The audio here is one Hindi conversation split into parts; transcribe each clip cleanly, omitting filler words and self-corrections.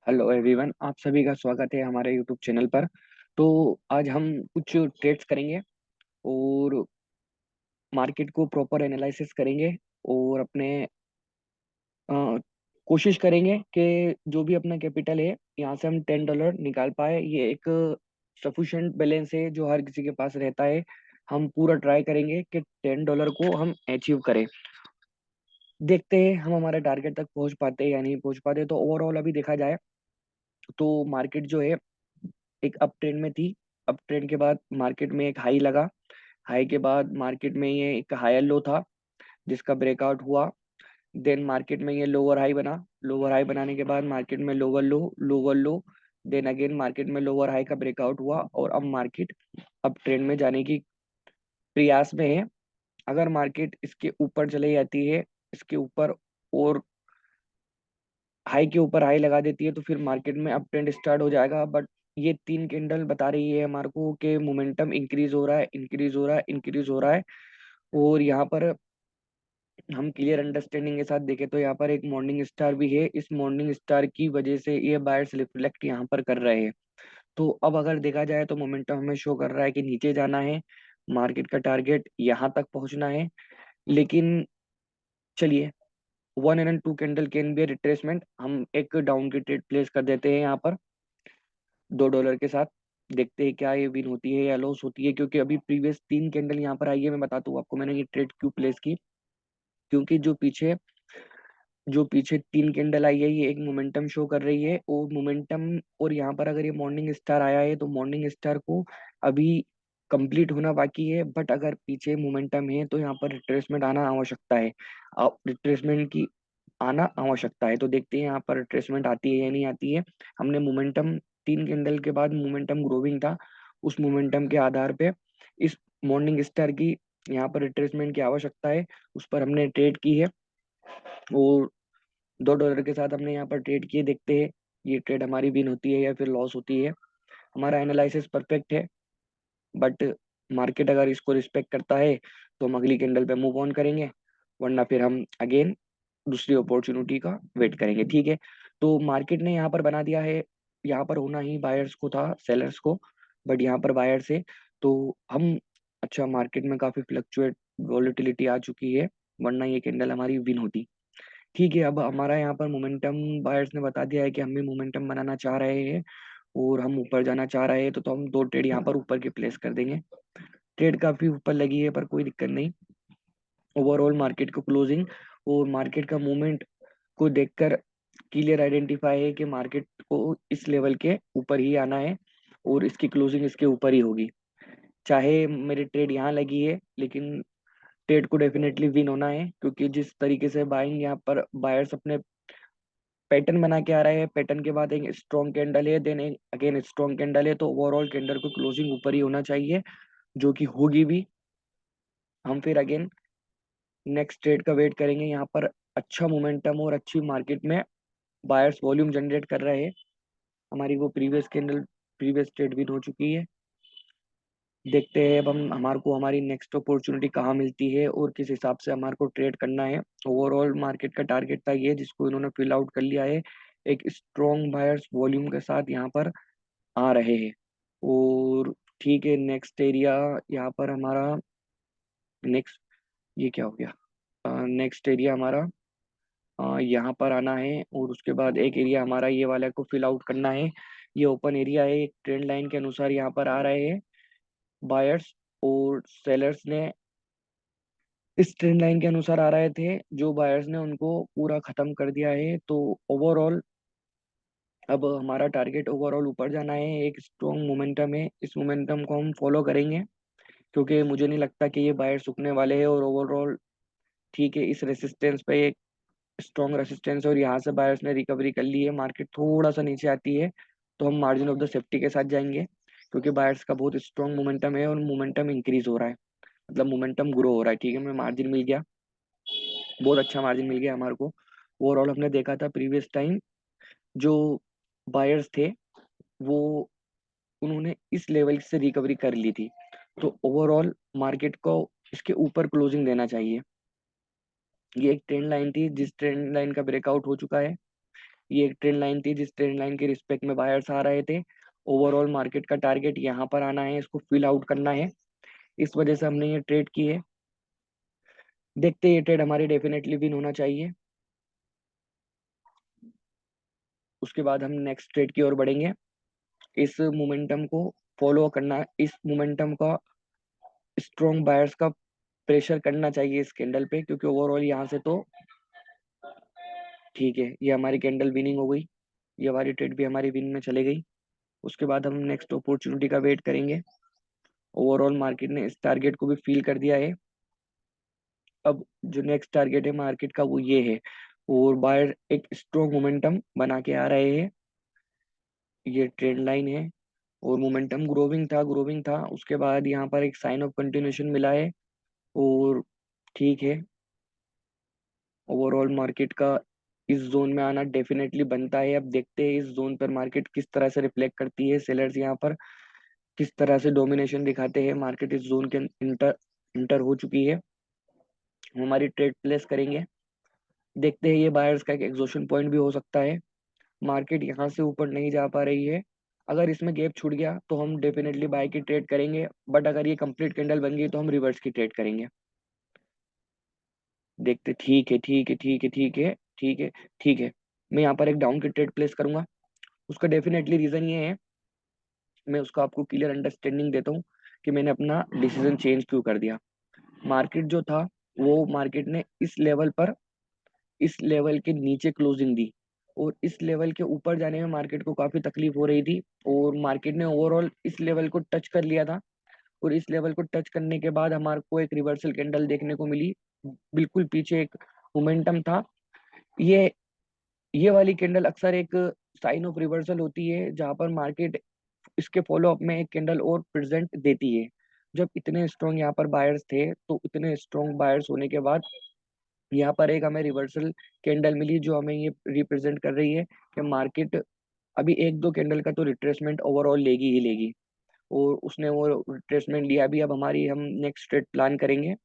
हेलो एवरीवन, आप सभी का स्वागत है हमारे यूट्यूब चैनल पर। तो आज हम कुछ ट्रेड्स करेंगे और मार्केट को प्रॉपर एनालिसिस करेंगे और अपने अ, कोशिश करेंगे कि जो भी अपना कैपिटल है यहाँ से हम $10 निकाल पाए। ये एक सफिशिएंट बैलेंस है जो हर किसी के पास रहता है। हम पूरा ट्राई करेंगे कि $10 को हम अचीव करें। देखते हैं हम हमारे टारगेट तक पहुंच पाते हैं या नहीं पहुंच पाते। तो ओवरऑल अभी देखा जाए तो मार्केट जो है एक अप ट्रेंड में थी। अप ट्रेंड के बाद मार्केट में एक हाई लगा। हाई के बाद मार्केट में ये एक हायर लो था जिसका ब्रेकआउट हुआ। देन मार्केट में ये लोअर हाई बना। लोअर हाई बनाने के बाद मार्केट में lower low, lower low. Then again market में लोअर हाई का ब्रेकआउट हुआ और अब मार्केट अप ट्रेंड में जाने की प्रयास में है। अगर मार्केट इसके ऊपर चले जाती है, इसके ऊपर और हाई के ऊपर हाई लगा देती है, तो फिर मार्केट में अप ट्रेंड स्टार्ट हो जाएगा। बट ये तीन कैंडल बता रही है हमारे को कि मोमेंटम इंक्रीज हो रहा है, इंक्रीज हो रहा है, इंक्रीज हो रहा है। और यहाँ पर हम क्लियर अंडरस्टैंडिंग के साथ देखें तो यहाँ पर एक मॉर्निंग स्टार भी है। इस मॉर्निंग स्टार की वजह से ये बायर्स रिफ्लेक्ट यहाँ पर कर रहे हैं। तो अब अगर देखा जाए तो मोमेंटम हमें शो कर रहा है कि नीचे जाना है। मार्केट का टारगेट यहाँ तक पहुंचना है। लेकिन चलिए, 1 और 2 कैंडल कैन बी रिट्रेसमेंट। हम एक डाउन की ट्रेड प्लेस कर देते हैं यहाँ पर $2 के साथ। देखते हैं क्या ये विन होती है या लॉस होती है, क्योंकि अभी प्रीवियस 3 कैंडल यहाँ पर आई है। मैं बताता हूँ आपको मैंने ये ट्रेड क्यों प्लेस की। क्योंकि जो पीछे 3 कैंडल आई है ये एक मोमेंटम शो कर रही है और मोमेंटम। और यहाँ पर अगर ये मॉर्निंग स्टार आया है तो मॉर्निंग स्टार को अभी कंप्लीट होना बाकी है। बट अगर पीछे मोमेंटम है तो यहाँ पर रिट्रेसमेंट आना आवश्यकता है। अब रिट्रेसमेंट की आना आवश्यकता है, तो देखते हैं यहाँ पर रिट्रेसमेंट आती है या नहीं आती है। हमने मोमेंटम 3 कैंडल के बाद मोमेंटम ग्रोविंग था, उस मोमेंटम के आधार पे इस मॉर्निंग स्टार की यहाँ पर रिट्रेसमेंट की आवश्यकता है। उस पर हमने ट्रेड की है और $2 के साथ हमने यहाँ पर ट्रेड किए। देखते हैं ये ट्रेड हमारी विन होती है या फिर लॉस होती है। हमारा एनालिसिस परफेक्ट है, बट मार्केट अगर इसको रिस्पेक्ट करता है तो हम अगली कैंडल पे मूव ऑन करेंगे, वरना फिर हम अगेन दूसरी अपॉर्चुनिटी का वेट करेंगे। ठीक है, तो मार्केट ने यहाँ पर बना दिया है। यहाँ पर होना ही बायर्स को था, सेलर्स को, बट यहाँ पर बायर्स है। तो हम अच्छा, मार्केट में काफी फ्लक्चुएट वॉलेटिलिटी आ चुकी है, वरना ये कैंडल हमारी विन होती। ठीक है, अब हमारा यहाँ पर मोमेंटम बायर्स ने बता दिया है कि हम भी मोमेंटम बनाना चाह रहे हैं और हम ऊपर जाना चाह रहे हैं। तो हम 2 ट्रेड यहाँ पर ऊपर के प्लेस कर देंगे। ट्रेड काफी ऊपर लगी है पर कोई दिक्कत नहीं। ओवरऑल मार्केट को क्लोजिंग और मार्केट का मूवमेंट को देखकर क्लियर आइडेंटिफाई है कि मार्केट को इस लेवल के ऊपर ही आना है और इसकी क्लोजिंग इसके ऊपर ही होगी। चाहे मेरी ट्रेड यहाँ लगी है, लेकिन ट्रेड को डेफिनेटली विन होना है, क्योंकि जिस तरीके से बाइंग यहाँ पर बायर्स अपने पैटर्न बना के आ रहे हैं, पैटर्न के बाद एक स्ट्रॉन्ग कैंडल है, देन अगेन स्ट्रॉन्ग कैंडल है, तो ओवरऑल कैंडल को क्लोजिंग ऊपर ही होना चाहिए, जो कि होगी भी। हम फिर अगेन नेक्स्ट ट्रेड का वेट करेंगे। यहाँ पर अच्छा मोमेंटम और अच्छी मार्केट में बायर्स वॉल्यूम जनरेट कर रहे हैं। हमारी वो previous candle, previous trade win हो चुकी है। देखते हैं अब हम हमारे को हमारी नेक्स्ट अपॉर्चुनिटी कहाँ मिलती है और किस हिसाब से हमारे को ट्रेड करना है। ओवरऑल मार्केट का टारगेट था ये, जिसको इन्होंने फिल आउट कर लिया है। एक स्ट्रॉन्ग बायर्स वॉल्यूम के साथ यहाँ पर आ रहे हैं। और ठीक है, नेक्स्ट एरिया यहाँ पर हमारा, नेक्स्ट, ये क्या हो गया, नेक्स्ट एरिया हमारा यहाँ पर आना है और उसके बाद एक एरिया हमारा ये वाला को फिल आउट करना है। ये ओपन एरिया है, एक ट्रेंड लाइन के अनुसार यहाँ पर आ रहे हैं बायर्स और सेलर्स ने। इस ट्रेंड लाइन के अनुसार आ रहे थे, जो बायर्स ने उनको पूरा खत्म कर दिया है। तो ओवरऑल अब हमारा टारगेट ओवरऑल ऊपर जाना है। एक स्ट्रॉन्ग मोमेंटम है, इस मोमेंटम को हम फॉलो करेंगे, क्योंकि मुझे नहीं लगता कि ये बायर रुकने वाले हैं। और ओवरऑल ठीक है, इस रेसिस्टेंस पे एक स्ट्रॉन्ग रेसिस्टेंस और यहाँ से बायर्स ने रिकवरी कर ली है। मार्केट थोड़ा सा नीचे आती है तो हम मार्जिन ऑफ द सेफ्टी के साथ जाएंगे, क्योंकि बायर्स का बहुत स्ट्रॉन्ग मोमेंटम है और मोमेंटम इंक्रीज हो रहा है, मतलब मोमेंटम ग्रो हो रहा है। ठीक है, हमें मार्जिन मिल गया, बहुत अच्छा मार्जिन मिल गया हमारे को। ओवरऑल हमने देखा था प्रीवियस टाइम जो बायर्स थे वो, उन्होंने इस लेवल से रिकवरी कर ली थी। तो ओवरऑल मार्केट को इसके ऊपर क्लोजिंग देना चाहिए। ये एक ट्रेंड लाइन थी जिस ट्रेंड लाइन का ब्रेकआउट हो चुका है। ये एक ट्रेंड लाइन थी जिस ट्रेंड लाइन के रिस्पेक्ट में बायर्स आ रहे थे। ओवरऑल मार्केट का टारगेट यहाँ पर आना है, इसको फिल आउट करना है, इस वजह से हमने ये ट्रेड की है। देखते हैं, ये ट्रेड हमारी डेफिनेटली विन होना चाहिए। उसके बाद हम नेक्स्ट ट्रेड की ओर बढ़ेंगे। इस मोमेंटम को फॉलो करना, इस मोमेंटम का स्ट्रॉन्ग बायर्स का प्रेशर करना चाहिए इस कैंडल पे, क्योंकि ओवरऑल यहाँ से तो ठीक है, ये हमारी कैंडल विनिंग हो गई, ये हमारी ट्रेड भी हमारी विन में चले गई। उसके बाद हम नेक्स्ट अपॉर्चुनिटी का वेट करेंगे। ओवरऑल मार्केट ने इस टारगेट को भी फील कर दिया है। अब जो नेक्स्ट टारगेट है मार्केट का वो ये है, और बायर एक स्ट्रॉन्ग मोमेंटम बना के आ रहे हैं। ये ट्रेंड लाइन है और मोमेंटम ग्रोविंग था, उसके बाद यहाँ पर एक साइन ऑफ कंटिन्यूशन मिला है। और ठीक है, ओवरऑल मार्केट का इस जोन में आना डेफिनेटली बनता है। अब देखते हैं इस जोन पर मार्केट किस तरह से रिफ्लेक्ट करती है, सेलर्स यहाँ पर किस तरह से डोमिनेशन दिखाते हैं। मार्केट इस जोन के इंटर इंटर हो चुकी है, हम हमारी ट्रेड प्लेस करेंगे। देखते हैं, ये बायर्स का एक एग्जॉशन पॉइंट भी हो सकता है। मार्केट यहाँ से ऊपर नहीं जा पा रही है, अगर इसमें गैप छूट गया तो हम डेफिनेटली बाय की ट्रेड करेंगे, बट अगर ये कंप्लीट कैंडल बन गई तो हम रिवर्स की ट्रेड करेंगे। देखते, ठीक है ठीक है ठीक है ठीक है ठीक है ठीक है, मैं यहाँ पर एक डाउन की ट्रेड प्लेस करूंगा। उसका डेफिनेटली रीजन ये है, मैं उसका आपको क्लियर अंडरस्टैंडिंग देता हूँ कि मैंने अपना डिसीजन चेंज क्यों कर दिया। मार्केट जो था, वो मार्केट ने इस लेवल के नीचे क्लोजिंग दी, और इस लेवल के ऊपर जाने में मार्केट को काफी तकलीफ हो रही थी, और मार्केट ने ओवरऑल इस लेवल को टच कर लिया था। और इस लेवल को टच करने के बाद हमारे को एक रिवर्सल कैंडल देखने को मिली, बिल्कुल पीछे एक मोमेंटम था। ये ये वाली कैंडल अक्सर एक साइन ऑफ रिवर्सल होती है, जहां पर मार्केट इसके फॉलो अप में एक कैंडल और प्रेजेंट देती है। जब इतने स्ट्रॉन्ग यहाँ पर बायर्स थे, तो इतने स्ट्रॉन्ग बायर्स होने के बाद यहाँ पर एक हमें रिवर्सल कैंडल मिली, जो हमें ये रिप्रेजेंट कर रही है कि मार्केट अभी एक दो कैंडल का तो रिट्रेसमेंट ओवरऑल लेगी ही लेगी। और उसने वो रिट्रेसमेंट लिया भी। अब हमारी हम नेक्स्ट ट्रेड प्लान करेंगे,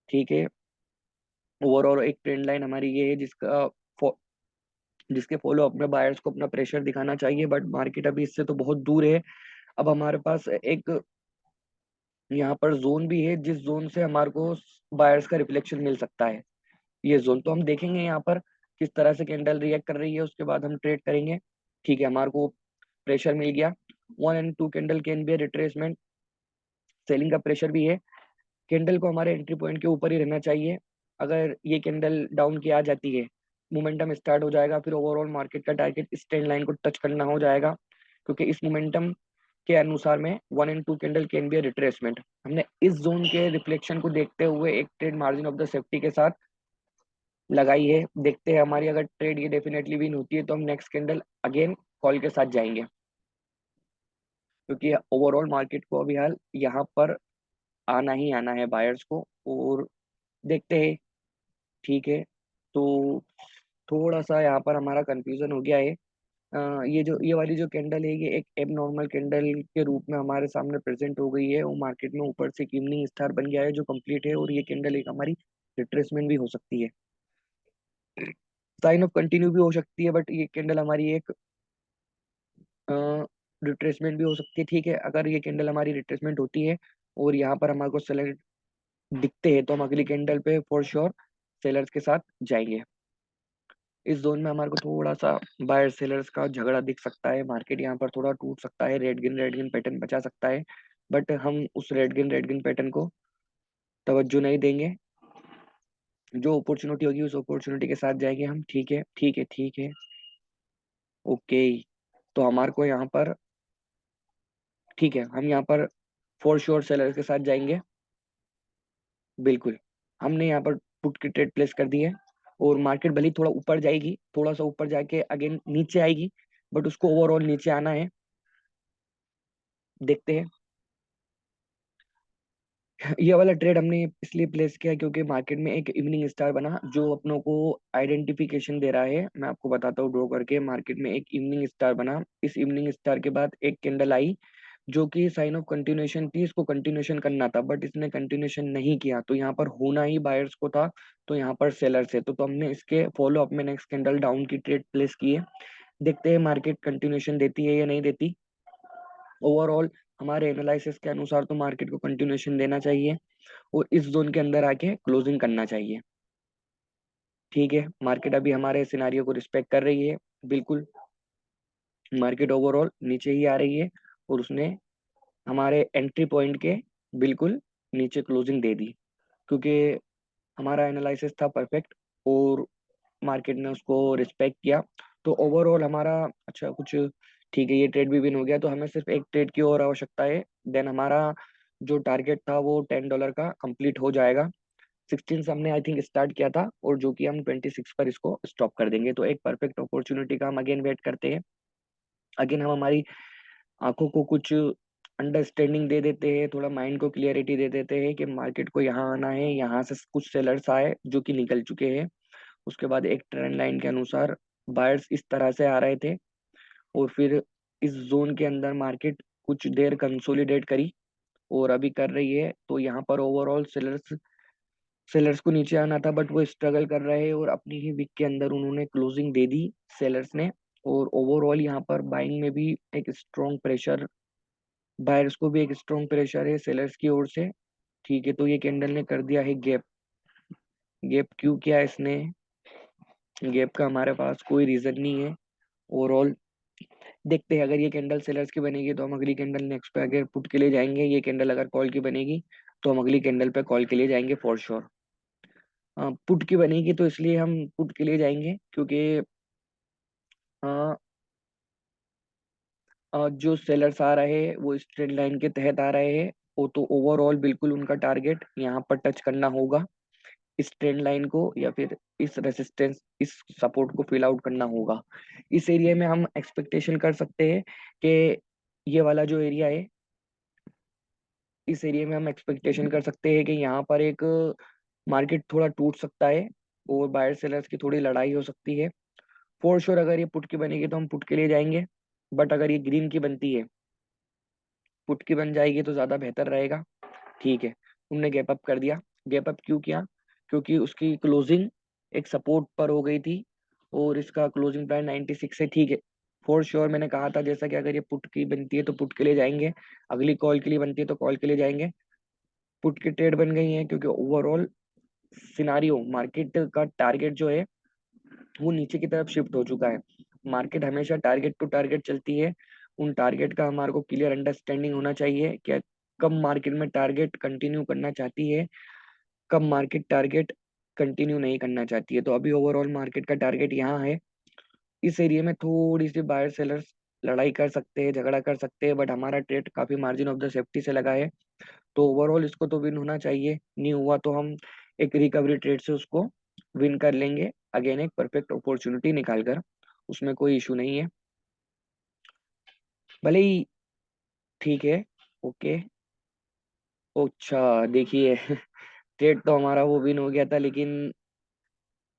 ठीक है। ओवरऑल एक ट्रेंड लाइन हमारी ये है जिसके फॉलो अप में बायर्स को अपना प्रेशर दिखाना चाहिए, बट मार्केट अभी इससे तो बहुत दूर है। अब हमारे पास एक यहाँ पर जोन भी है, जिस जोन से हमारे को बायर्स का रिफ्लेक्शन मिल सकता है। ये जोन तो हम देखेंगे यहाँ पर किस तरह से कैंडल रिएक्ट कर रही है, उसके बाद हम ट्रेड करेंगे। ठीक है, हमारे को प्रेशर मिल गया। 1 and 2 candle can be retracement, selling का प्रेशर भी है। कैंडल को हमारे एंट्री पॉइंट के ऊपर ही रहना चाहिए। अगर ये कैंडल डाउन की आ जाती है, मोमेंटम स्टार्ट हो जाएगा, फिर ओवरऑल मार्केट का टारगेट इस ट्रेंड लाइन को टच करना हो जाएगा, क्योंकि इस मोमेंटम के अनुसार में 1 and 2 candle can be retracement. हमने इस जोन के रिफ्लेक्शन को देखते हुए एक trade margin of the safety के साथ लगाई है। देखते हैं हमारी अगर ट्रेड ये डेफिनेटली विन होती है तो हम नेक्स्ट कैंडल अगेन कॉल के साथ जाएंगे, क्योंकि ओवरऑल मार्केट को अभी हाल यहाँ पर आना ही आना है बायर्स को। और देखते हैं, ठीक है। तो थोड़ा सा यहाँ पर हमारा कंफ्यूजन हो गया है। ये वाली जो कैंडल है, ये एक एब नॉर्मल कैंडल के रूप में हमारे सामने प्रेजेंट हो गई है, वो मार्केट में ऊपर से एक इवनिंग स्टार बन गया है जो कंप्लीट है, और ये कैंडल एक हमारी रिट्रेसमेंट भी हो सकती है, साइन ऑफ कंटिन्यू भी हो सकती है, बट ये कैंडल हमारी एक रिट्रेसमेंट भी हो सकती है। ठीक है, अगर ये कैंडल हमारी रिट्रेसमेंट होती है और यहाँ पर हमारे को सेलर दिखते हैं, तो हम अगली कैंडल पे फॉर श्योर सेलर्स के साथ जाएंगे। इस जोन में हमारे को थोड़ा सा बायर सेलर्स का झगड़ा दिख सकता है, मार्केट यहाँ पर थोड़ा टूट सकता है, रेड गिन पैटर्न बचा सकता है, बट हम उस रेड गिन पैटर्न को तवज्जो नहीं देंगे। जो अपॉर्चुनिटी होगी उस अपॉर्चुनिटी के साथ जाएंगे हम। ठीक है ठीक है ठीक है, ओके। तो हमारे को यहाँ पर ठीक है, हम यहाँ पर फॉर श्योर सेलर के साथ जाएंगे, बिल्कुल। हमने यहाँ पर पुट की ट्रेड प्लेस कर दी है, और मार्केट भले ही थोड़ा ऊपर जाएगी, थोड़ा सा ऊपर जाके अगेन नीचे आएगी, बट उसको ओवरऑल नीचे आना है। देखते हैं, ये वाला ट्रेड हमने इसलिए प्लेस किया क्योंकि मार्केट में एक इवनिंग स्टार बना, जो अपनों को आइडेंटिफिकेशन दे रहा है। मैं आपको बताता हूँ ड्रॉ करके, मार्केट में एक इवनिंग स्टार बना, इस इवनिंग स्टार के बाद एक कैंडल आई जो कि साइन ऑफ कंटिन्यूएशन थी, इसको कंटिन्यूएशन करना था बट इसने कंटिन्यूएशन नहीं किया, तो यहाँ पर होना ही बायर्स को था, तो यहाँ पर सेलर्स है। तो हमने इसके फॉलो अप में नेक्स्ट कैंडल डाउन की ट्रेड प्लेस की है। देखते हैं मार्केट कंटिन्यूएशन देती है या नहीं देती। ओवरऑल हमारे एनालिसिस के अनुसार तो मार्केट को कंटिन्यूएशन देना चाहिए और इस जोन के अंदर आके क्लोजिंग करना चाहिए। ठीक है, मार्केट अभी हमारे सिनारियो को रिस्पेक्ट कर रही है, बिल्कुल। मार्केट ओवरऑल नीचे ही आ रही है और उसने हमारे एंट्री पॉइंट के बिल्कुल नीचे क्लोजिंग दे दी, क्योंकि हमारा एनालिसिस था परफेक्ट और मार्केट ने उसको रिस्पेक्ट किया। तो ओवरऑल हमारा अच्छा कुछ ठीक है, ये ट्रेड भी विन हो गया, तो हमें सिर्फ एक ट्रेड की और आवश्यकता है। देन हमारा जो टारगेट था वो $10 का कंप्लीट हो जाएगा। 16 से हमने आई थिंक स्टार्ट किया था और जो कि हम 26 पर इसको स्टॉप कर देंगे। तो एक परफेक्ट अपॉर्चुनिटी का हम अगेन वेट करते हैं। अगेन हम हमारी आंखों को कुछ अंडरस्टैंडिंग दे देते हैं, थोड़ा माइंड को क्लियरिटी दे देते हैं कि मार्केट को यहाँ आना है, यहाँ से कुछ सेलर्स आए जो कि निकल चुके हैं। उसके बाद एक ट्रेंड लाइन के अनुसार बायर्स इस तरह से आ रहे थे और फिर इस जोन के अंदर मार्केट कुछ देर कंसोलिडेट करी और अभी कर रही है। तो यहाँ पर ओवरऑल सेलर्स सेलर्स को नीचे आना था बट वो स्ट्रगल कर रहे हैं और अपनी ही वीक के अंदर उन्होंने क्लोजिंग दे दी सेलर्स ने। और ओवरऑल यहाँ पर बाइंग में भी एक स्ट्रॉन्ग प्रेशर, बायर्स को भी एक स्ट्रॉन्ग प्रेशर है सेलर्स की ओर से। ठीक है, तो ये कैंडल ने कर दिया है गैप। गैप क्यों किया इसने? गैप का हमारे पास कोई रीजन नहीं है। ओवरऑल देखते हैं, अगर ये कैंडल सेलर्स की बनेगी तो हम अगली कैंडल नेक्स्ट पे अगर पुट के लिए जाएंगे। ये कैंडल अगर कॉल की बनेगी तो हम अगली कैंडल पे कॉल के लिए जाएंगे फॉर श्योर। पुट की बनेगी तो इसलिए हम पुट के लिए जाएंगे क्योंकि अ, जो सेलर्स आ रहे हैं वो इस ट्रेंड लाइन के तहत आ रहे हैं। वो तो ओवरऑल बिल्कुल उनका टारगेट यहाँ पर टच करना होगा, इस ट्रेंड लाइन को या फिर इस रेसिस्टेंस, इस सपोर्ट को फिल आउट करना होगा। इस एरिया में हम एक्सपेक्टेशन कर सकते हैं कि ये वाला जो एरिया है, इस एरिया में हम एक्सपेक्टेशन कर सकते हैं कि यहाँ पर एक मार्केट थोड़ा टूट सकता है और बायर सेलर्स की थोड़ी लड़ाई हो सकती है। फॉर श्योर अगर ये पुट की बनेगी तो हम पुट के लिए जाएंगे, बट अगर ये ग्रीन की बनती है, पुट की बन जाएगी तो ज्यादा बेहतर रहेगा। ठीक है, उनने गैप अप कर दिया। गैप अप क्यों किया? क्योंकि उसकी क्लोजिंग एक सपोर्ट पर हो गई थी और इसका क्लोजिंग प्राइस 96 है। ठीक है, फॉर श्योर मैंने कहा था जैसा कि अगर ये पुट की बनती है तो पुट के लिए जाएंगे, अगली कॉल के लिए बनती है तो कॉल के लिए जाएंगे। पुट की ट्रेड बन गई है क्योंकि ओवरऑल सिनारियो मार्केट का टारगेट जो है वो नीचे की तरफ शिफ्ट हो चुका है। मार्केट हमेशा टारगेट टू टारगेट चलती है, उन टारगेट का हमारे को क्लियर अंडरस्टैंडिंग होना चाहिए कि कब मार्केट में टारगेट कंटिन्यू करना चाहती है, कब मार्केट टारगेट कंटिन्यू नहीं करना चाहती है। तो अभी ओवरऑल मार्केट का टारगेट यहाँ है। इस एरिया में थोड़ी सी बायर सेलर्स लड़ाई कर सकते हैं, झगड़ा कर सकते हैं, बट हमारा ट्रेड काफी मार्जिन ऑफ द सेफ्टी से लगा है। तो ओवरऑल इसको तो विन होना चाहिए, नहीं हुआ तो हम एक रिकवरी ट्रेड से उसको विन कर लेंगे, अगेन एक परफेक्ट अपॉर्चुनिटी निकाल कर। उसमें कोई इशू नहीं है, भले ही। ठीक है, ओके। अच्छा देखिए ट्रेड तो हमारा वो विन हो गया था, लेकिन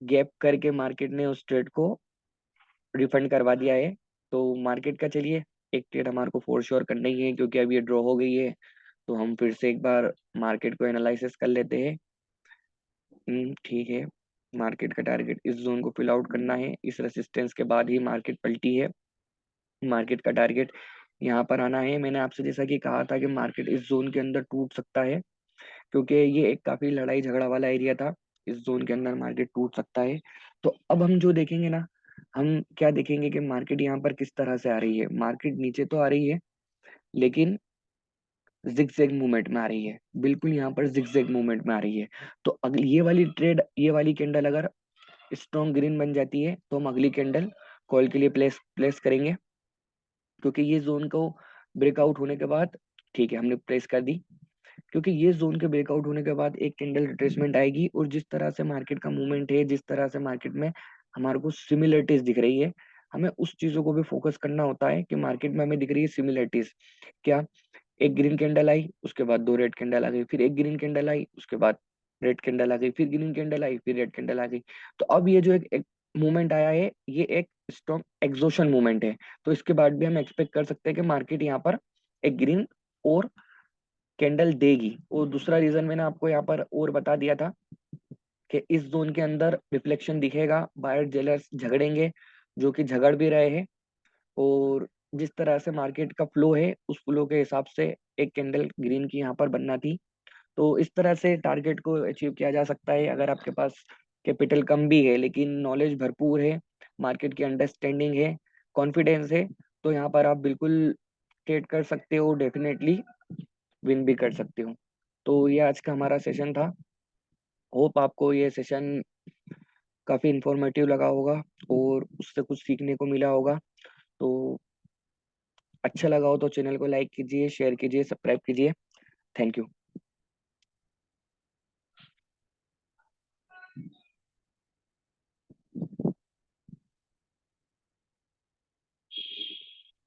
गैप करके मार्केट ने उस ट्रेड को रिफंड करवा दिया है। तो मार्केट का चलिए एक ट्रेड हमारे को फोर श्योर करना ही है क्योंकि अब ये ड्रॉ हो गई है। तो हम फिर से एक बार मार्केट को एनालिसिस कर लेते हैं। ठीक है, मार्केट का टारगेट इस जोन को फिल आउट करना है, इस रेसिस्टेंस के बाद ही मार्केट पलटी है। मार्केट का टारगेट यहाँ पर आना है। मैंने आपसे जैसा कि कहा था कि मार्केट इस जोन के अंदर टूट सकता है क्योंकि ये एक काफी लड़ाई झगड़ा वाला एरिया था। इस जोन के अंदर मार्केट टूट सकता है। तो अब हम जो देखेंगे ना, हम क्या देखेंगे कि मार्केट यहाँ पर किस तरह से आ रही है। मार्केट नीचे तो आ रही है लेकिन जिगजैग मूवमेंट में आ रही है, बिल्कुल यहाँ पर जिगजैग मूवमेंट में आ रही है। तो अगली ये वाली ट्रेड, ये वाली कैंडल अगर स्ट्रॉन्ग ग्रीन बन जाती है तो हम अगली कैंडल कॉल के लिए प्लेस प्लेस करेंगे, क्योंकि ये जोन को ब्रेकआउट होने के बाद, ठीक है हमने प्लेस कर दी, क्योंकि ये जोन के ब्रेकआउट होने के बाद एक कैंडल रिट्रेसमेंट आएगी और जिस तरह से मार्केट का मूवमेंट है, जिस तरह से मार्केट में हमारे को सिमिलरिटीज दिख रही है, हमें उस चीजों को भी फोकस करना होता है कि मार्केट में हमें दिख रही है सिमिलरिटीज क्या। एक ग्रीन कैंडल आई, उसके बाद दो रेड कैंडल आ गई, फिर एक ग्रीन कैंडल आई, उसके बाद रेड कैंडल आ गई, फिर ग्रीन कैंडल आई, फिर रेड कैंडल आ गई। तो अब ये जो एक मूवमेंट आया है ये एक स्ट्रॉन्ग एक्सोशन मूवमेंट है। तो इसके बाद भी हम एक्सपेक्ट कर सकते हैं कि मार्केट यहाँ पर एक ग्रीन और कैंडल देगी। और दूसरा रीजन मैंने आपको यहाँ पर और बता दिया था कि इस जोन के अंदर रिफ्लेक्शन दिखेगा, बायर जेलर्स झगड़ेंगे, जो कि झगड़ भी रहे हैं। और जिस तरह से मार्केट का फ्लो है उस फ्लो के हिसाब से एक कैंडल ग्रीन की यहाँ पर बनना थी। तो इस तरह से टारगेट को अचीव किया जा सकता है अगर आपके पास कैपिटल कम भी है लेकिन नॉलेज भरपूर है, मार्केट की अंडरस्टैंडिंग है, कॉन्फिडेंस है, तो यहाँ पर आप बिल्कुल ट्रेड कर सकते हो, डेफिनेटली विन भी कर सकते हो। तो ये आज का हमारा सेशन था। होप आपको ये सेशन काफ़ी इंफॉर्मेटिव लगा होगा और उससे कुछ सीखने को मिला होगा। तो अच्छा लगा हो तो चैनल को लाइक कीजिए, शेयर कीजिए, सब्सक्राइब कीजिए। Thank you.